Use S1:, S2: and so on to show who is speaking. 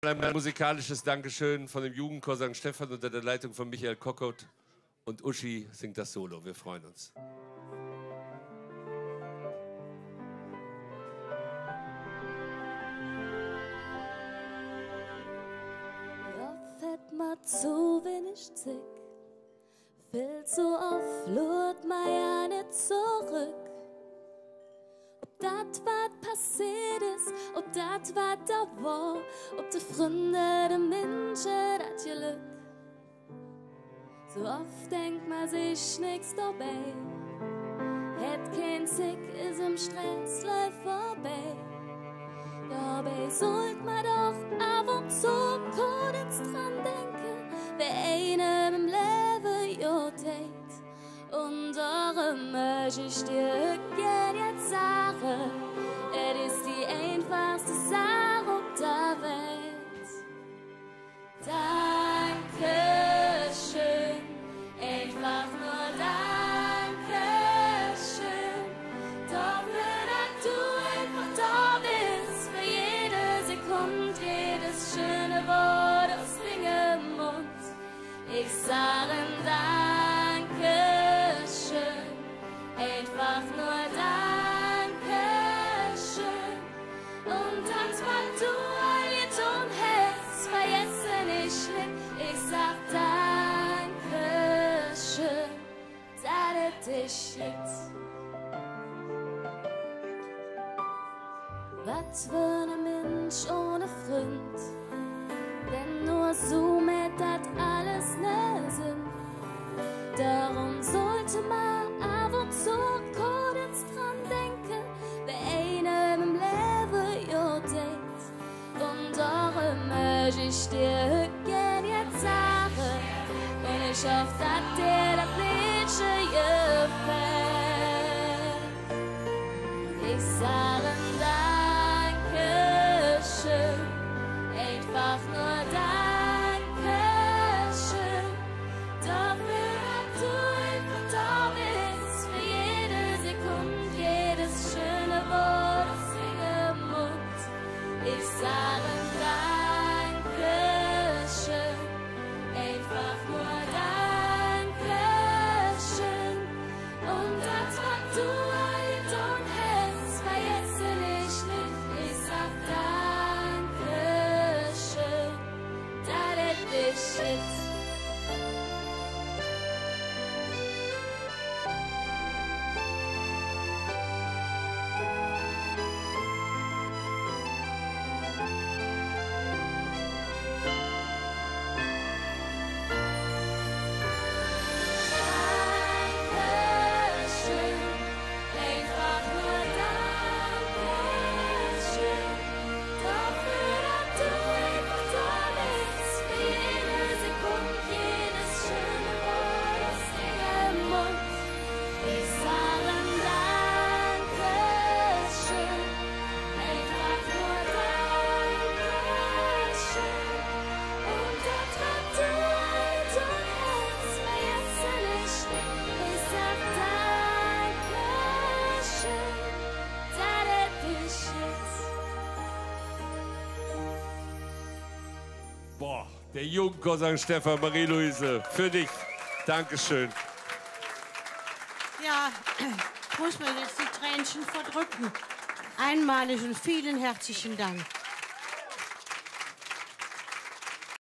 S1: Ein musikalisches Dankeschön von dem Jugendchor St. Stephan unter der Leitung von Michael Kockott. Und Uschi singt das Solo. Wir freuen uns.
S2: Fährt mal zu wenig Zick, viel zu oft lurt man ja nicht zurück. Ob dat wat passiert ist, ob dat wat da war, ob de Freunde, de Menschen, dat Glück. So oft denkt man sich nix dabei, hätt kein Zick, ist im Stress, läuft vorbei. Dabei sollt man doch ab und zu kurz dran denken, wer einem im Leben ja tät. Und darum möchte ich dir gern jetzt sagen, es ist die einfachste Sache auf der Welt. Dankeschön, einfach nur Dankeschön, dafür, dass du einfach da bist, für jede Sekunde, jedes schöne Wort aus deinem Mund. Ich sage Dankeschön, einfach nur Dankeschön. Und das, was du all getan hast, vergesse nicht. Ich sag Dankeschön, dass es dich gibt. Was für ein Mensch ohne Freund, denn nur so mit dat alles ne Sinn. Darum sollte man ab und zu kurz dran denken, wer einem im Leben ja denkt. Und darum möchte ich dir gern jetzt sagen, und ich hoffe, dass dir das Liedchen gefällt. Ich sage Dankeschön, einfach nur Dankeschön, dafür, dass du einfach da bist, für jede Sekunde, jedes schöne Wort aus deinem Mund. Ich sage Dankeschön, einfach nur Dankeschön. Und das, was du all getan hast, vergesse nicht. Ich sag Dankeschön, dass es dich gibt.
S1: Boah, der Jugendchor St. Stephan, Marie-Louise, für dich. Dankeschön.
S3: Ja, muss man jetzt die Tränchen verdrücken. Einmalig und vielen herzlichen Dank.